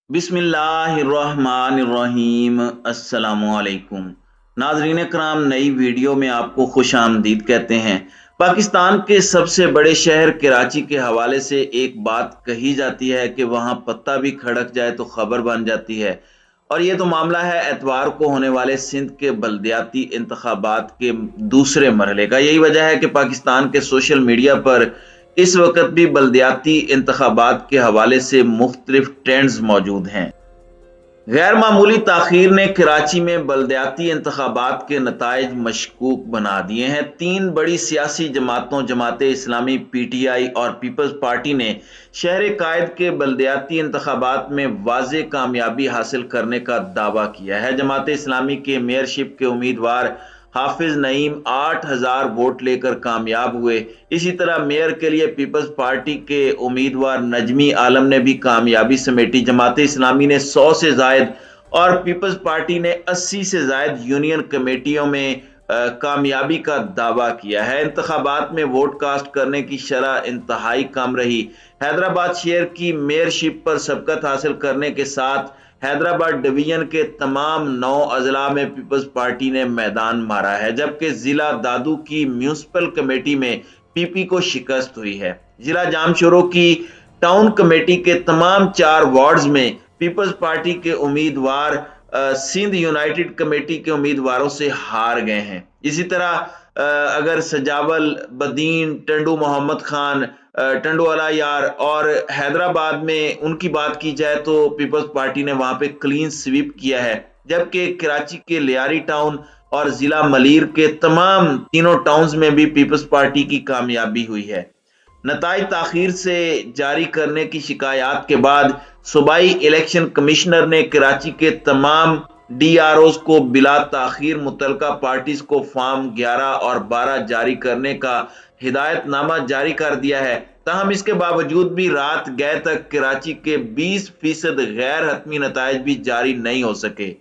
बिस्मिल्लाहिर्रहमानिर्रहीम। अस्सलामुअलैकुम नाजरीन कराम, नई वीडियो में आपको खुश आमदीद कहते हैं। पाकिस्तान के सबसे बड़े शहर कराची के हवाले से एक बात कही जाती है कि वहां पत्ता भी खड़क जाए तो खबर बन जाती है। और ये तो मामला है एतवार को होने वाले सिंध के बल्दियाती इंतखाबात के दूसरे मरहले का। यही वजह है कि पाकिस्तान के सोशल मीडिया पर इस वक्त भी बल्दियाती इंतखाबात के हवाले से मुख्तलिफ ट्रेंड्स मौजूद हैं। गैर मामूली ताखीर ने कराची में बल्दियाती इंतखाबात के नताइज मशकूक बना दिए हैं। तीन बड़ी सियासी जमातों जमात इस्लामी, PTI और पीपल्स पार्टी ने शहर कायद के बल्दियाती इंतखाबात में वाज़े कामयाबी हासिल करने का दावा किया है। जमात इस्लामी के मेयरशिप के उम्मीदवार हाफिज नईम 8,000 वोट लेकर कामयाब हुए। इसी तरह मेयर के लिए पीपल्स पार्टी के उम्मीदवार नजमी आलम ने भी कामयाबी समेटी। जमात इस्लामी ने 100 से जायद और पीपल्स पार्टी ने 80 से जायद यूनियन कमेटियों में कामयाबी का दावा किया है। इंतखाबात में वोट कास्ट करने की शरह इंतहाई कम रही। हैदराबाद शहर की मेयरशिप पर सबकत हासिल करने के साथ हैदराबाद डिवीजन के तमाम 9 अजला में पीपल्स पार्टी ने मैदान मारा है, जबकि जिला दादू की म्यूनिसिपल कमेटी में PP को शिकस्त हुई है। जिला जामशोरो की टाउन कमेटी के तमाम 4 वार्ड्स में पीपल्स पार्टी के उम्मीदवार सिंध यूनाइटेड कमेटी के उम्मीदवारों से हार गए हैं। इसी तरह अगर सजावल, बदीन, टंडू मोहम्मद खान, टंडू अला यार और हैदराबाद में उनकी बात की जाए तो पीपल्स पार्टी ने वहां पे क्लीन स्वीप किया है, जबकि कराची के लियारी टाउन और जिला मलीर के तमाम तीनों टाउन्स में भी पीपल्स पार्टी की कामयाबी हुई है। नताइज ताखीर से जारी करने की शिकायत के बाद सूबाई इलेक्शन कमिश्नर ने कराची के तमाम DROs को बिला ताखीर मुतलका पार्टीज को फॉर्म 11 और 12 जारी करने का हिदायतनामा जारी कर दिया है। ताहम इसके बावजूद भी रात गए तक कराची के 20% गैर हतमी नताइज भी जारी नहीं हो सके।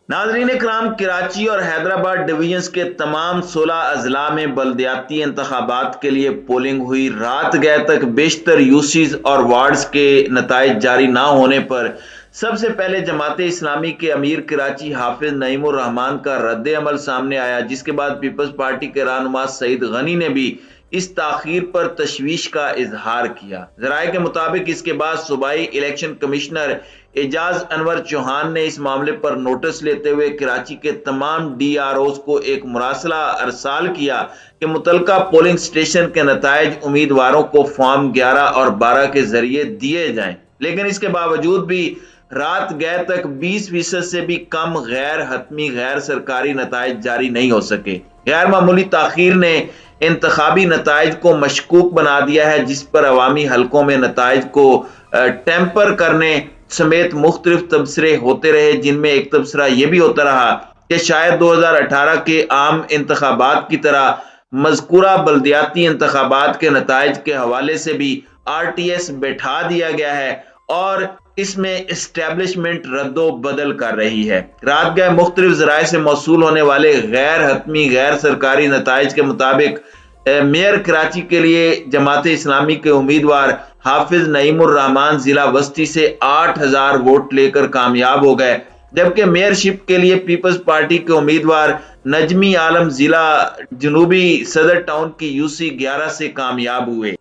नाजरीन कराम, कराची और हैदराबाद डिवीजन्स के तमाम 16 अजला में बल्दियाती इंतखाबात के लिए पोलिंग हुई। रात गए तक बेशतर यूसीज और वार्ड्स के नताइज जारी ना होने पर सबसे पहले जमात इस्लामी के अमीर कराची हाफिज नईमुर रहमान का रद्द अमल सामने आया, जिसके बाद पीपल्स पार्टी के रहनुमा सईद गनी ने भी इस ताखीर पर तशवीश का इजहार किया। जराये के मुताबिक इसके बाद सूबाई इलेक्शन कमिश्नर एजाज अनवर चौहान ने इस मामले पर नोटिस लेते हुए कराची के तमाम DROs को एक मुरासला अरसाल किया कि मुतलका पोलिंग स्टेशन के नताइज उम्मीदवारों को फॉर्म 11 और 12 के जरिए दिए जाएं। लेकिन इसके बावजूद भी रात गए तक 20% से भी कम गैर हतमी गैर सरकारी नताइज जारी नहीं हो सके। गैर मामूली ताखीर ने इंतखाबी नताइज को मशकूक बना दिया है, जिस पर अवामी हलकों में नताइज को टेम्पर करने समेत मुख्तलिफ तबसरे होते रहे, जिनमें एक तबसरा यह भी होता रहा कि शायद 2018 के आम इंतखाबात की तरह मज़कूरा बल्दियाती इंतखाबात के नताइज के हवाले से भी RTS बैठा दिया गया है और इसमें इस्टेब्लिशमेंट रद्दो बदल कर रही है। रात गए मुख्तलिफ जराए से मौसूल होने वाले गैर हतमी गैर सरकारी नताइज के मुताबिक मेयर कराची के लिए जमात इस्लामी के उम्मीदवार हाफिज नईमुर रहमान जिला वस्ती से 8,000 वोट लेकर कामयाब हो गए, जबकि मेयरशिप के लिए पीपल्स पार्टी के उम्मीदवार नजमी आलम जिला जनूबी सदर टाउन की UC 11 से कामयाब हुए।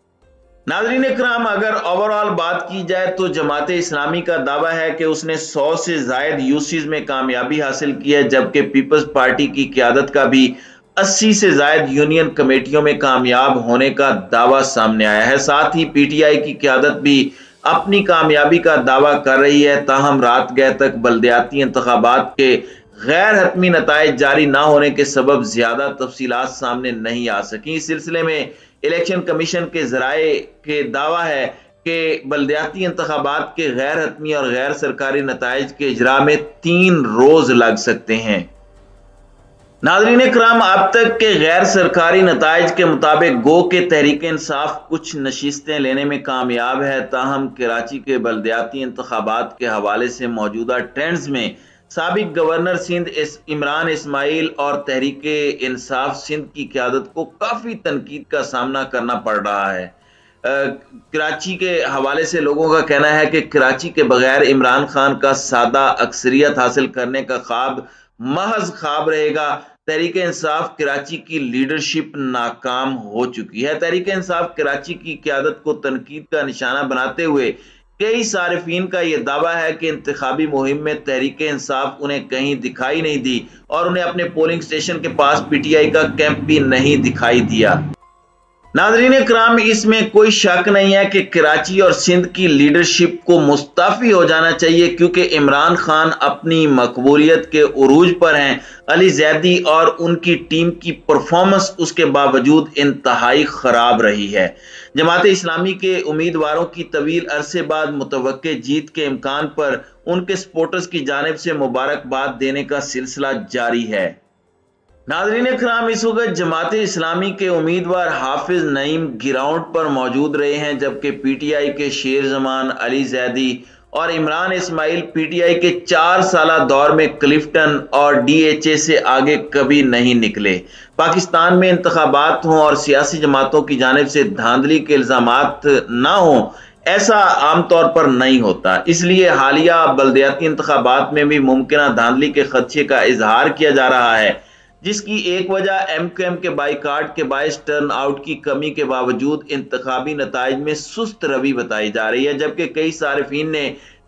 नाजरीन इकराम, अगर ओवरऑल बात की जाए तो जमात इस्लामी का दावा है कि उसने 100 से जायद यूसीज में कामयाबी हासिल की है, जबकि पीपल्स पार्टी की क़यादत का भी 80 से जायद यूनियन कमेटियों में कामयाब होने का दावा सामने आया है। साथ ही PTI की क़यादत भी अपनी कामयाबी का दावा कर रही है। ताहम रात गए तक बल्दियाती इंतखाबात के गैर हतमी नताइज जारी ना होने के सबब ज्यादा तफसीलात सामने नहीं आ सकी। इस सिलसिले में इलेक्शन कमीशन के जराए के दावा है कि बल्दियाती इंतखाबात के गैर हतमी और गैर सरकारी नताइज के इजरा में 3 रोज लग सकते हैं। नाजरीन इकराम, अब तक के गैर सरकारी नताइज के मुताबिक गो के तहरीक इंसाफ कुछ नशिस्तें लेने में कामयाब है। ताहम कराची के बल्दियाती इंतखाबात के हवाले से मौजूदा ट्रेंड्स में साबिक गवर्नर सिंध इमरान इस्माइल और तहरीक इंसाफ सिंध की क़यादत को काफी तनकीद का सामना करना पड़ रहा है। کراچی کے حوالے سے لوگوں کا کہنا ہے کہ کراچی کے بغیر عمران خان کا سادہ اکثریت حاصل کرنے کا خواب محض خواب رہے گا۔ تحریک انصاف کراچی کی لیڈرشپ ناکام ہو چکی ہے۔ تحریک انصاف کراچی کی قیادت کو تنقید کا نشانہ بناتے ہوئے کئی صارفین کا یہ دعویٰ ہے کہ انتخابی مہم میں تحریک انصاف انہیں کہیں دکھائی نہیں دی اور انہیں اپنے پولنگ سٹیشن کے پاس پی ٹی آئی کا کیمپ بھی نہیں دکھائی دیا۔ ناظرین کرام، اس میں کوئی شک نہیں ہے کہ کراچی اور سندھ کی لیڈرشپ کو مستعفی ہو جانا چاہیے، کیونکہ عمران خان اپنی مقبولیت کے عروج پر ہیں۔ علی زیدی اور ان کی ٹیم کی پرفارمنس اس کے باوجود انتہائی خراب رہی ہے۔ جماعت اسلامی کے امیدواروں کی طویل عرصے بعد متوقع جیت کے امکان پر ان کے سپورٹرز کی جانب سے مبارکباد دینے کا سلسلہ جاری ہے۔ ناظرین کرام، اس وقت جماعت اسلامی کے امیدوار حافظ نعیم گراؤنڈ پر موجود رہے ہیں، جبکہ پی ٹی آئی کے شیر زمان، علی زیدی اور عمران اسماعیل پی ٹی آئی کے 4 سالہ دور میں کلفٹن اور ڈی ایچ اے سے آگے کبھی نہیں نکلے۔ پاکستان میں انتخابات ہوں اور سیاسی جماعتوں کی جانب سے دھاندلی کے الزامات نہ ہوں، ایسا عام طور پر نہیں ہوتا۔ اس لیے حالیہ بلدیاتی انتخابات میں بھی ممکنہ دھاندلی کے خدشے کا اظہار کیا جا رہا ہے، جس کی ایک وجہ ایم کیو ایم کے بائیکاٹ کے باعث ٹرن آؤٹ کی کمی کے باوجود انتخابی نتائج میں سست روی بتائی جا رہی ہے، جبکہ کئی صارفین نے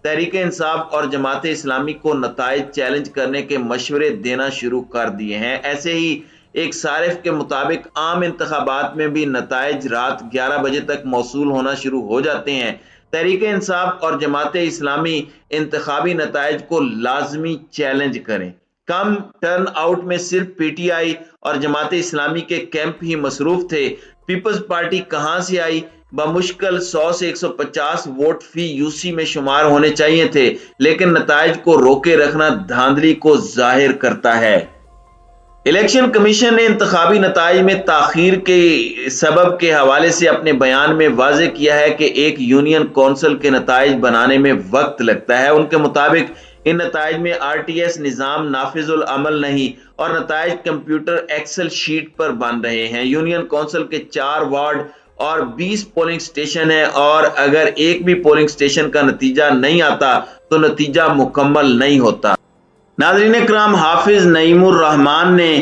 تحریک انصاف اور جماعت اسلامی کو نتائج چیلنج کرنے کے مشورے دینا شروع کر دیے ہیں۔ ایسے ہی ایک صارف کے مطابق عام انتخابات میں بھی نتائج رات 11 بجے تک موصول ہونا شروع ہو جاتے ہیں۔ تحریک انصاف اور جماعت اسلامی انتخابی نتائج کو لازمی چیلنج کریں۔ کم ٹرن آؤٹ میں صرف پی ٹی آئی اور جماعت اسلامی کے کیمپ ہی مصروف تھے۔ پیپلز پارٹی کہاں سے آئی؟ بمشکل 100 سے 150 ووٹ فی یو سی میں شمار ہونے چاہیے تھے، لیکن نتائج کو روکے رکھنا دھاندلی کو ظاہر کرتا ہے۔ الیکشن کمیشن نے انتخابی نتائج میں تاخیر کے سبب کے حوالے سے اپنے بیان میں واضح کیا ہے کہ ایک یونین کونسل کے نتائج بنانے میں وقت لگتا ہے۔ ان کے مطابق ان نتائج میں آر ٹی ایس نظام نافذ العمل نہیں اور نتائج کمپیوٹر ایکسل شیٹ پر بن رہے ہیں۔ یونین کونسل کے 4 وارڈ اور 20 پولنگ سٹیشن ہیں، اور اگر ایک بھی پولنگ سٹیشن کا نتیجہ نہیں آتا تو نتیجہ مکمل نہیں ہوتا۔ ناظرین کرام، حافظ نعیم الرحمان نے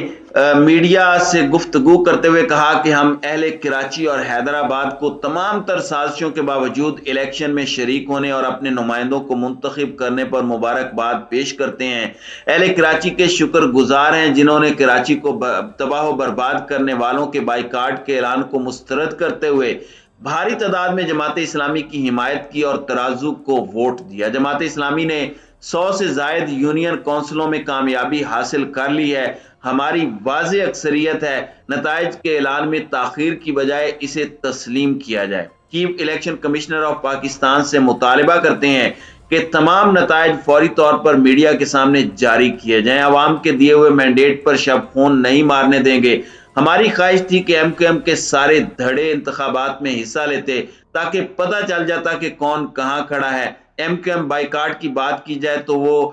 میڈیا سے گفتگو کرتے ہوئے کہا کہ ہم اہل کراچی اور حیدرآباد کو تمام تر سازشوں کے باوجود الیکشن میں شریک ہونے اور اپنے نمائندوں کو منتخب کرنے پر مبارکباد پیش کرتے ہیں۔ اہل کراچی کے شکر گزار ہیں جنہوں نے کراچی کو تباہ و برباد کرنے والوں کے بائیکاٹ کے اعلان کو مسترد کرتے ہوئے بھاری تعداد میں جماعت اسلامی کی حمایت کی اور ترازو کو ووٹ دیا۔ جماعت اسلامی نے 100 سے زائد یونین کونسلوں میں کامیابی حاصل کر لی ہے۔ ہماری واضح اکثریت ہے، نتائج کے اعلان میں تاخیر کی بجائے اسے تسلیم کیا جائے۔ Chief election commissioner of Pakistan سے مطالبہ کرتے ہیں کہ تمام نتائج فوری طور پر میڈیا کے سامنے جاری کیے جائیں۔ عوام کے دیے ہوئے مینڈیٹ پر شب خون نہیں مارنے دیں گے۔ ہماری خواہش تھی کہ ایم کیو ایم کے سارے دھڑے انتخابات میں حصہ لیتے تاکہ پتہ چل جاتا کہ کون کہاں کھڑا ہے۔ ایم کیو ایم بائیکاٹ کی بات کی جائے تو وہ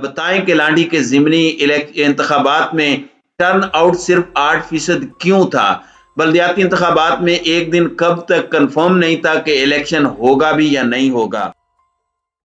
بتائیں کہ لانڈھی کے ضمنی انتخابات میں ٹرن آؤٹ صرف 8% کیوں تھا؟ بلدیاتی انتخابات میں ایک دن کب تک کنفرم نہیں تھا کہ الیکشن ہوگا بھی یا نہیں ہوگا۔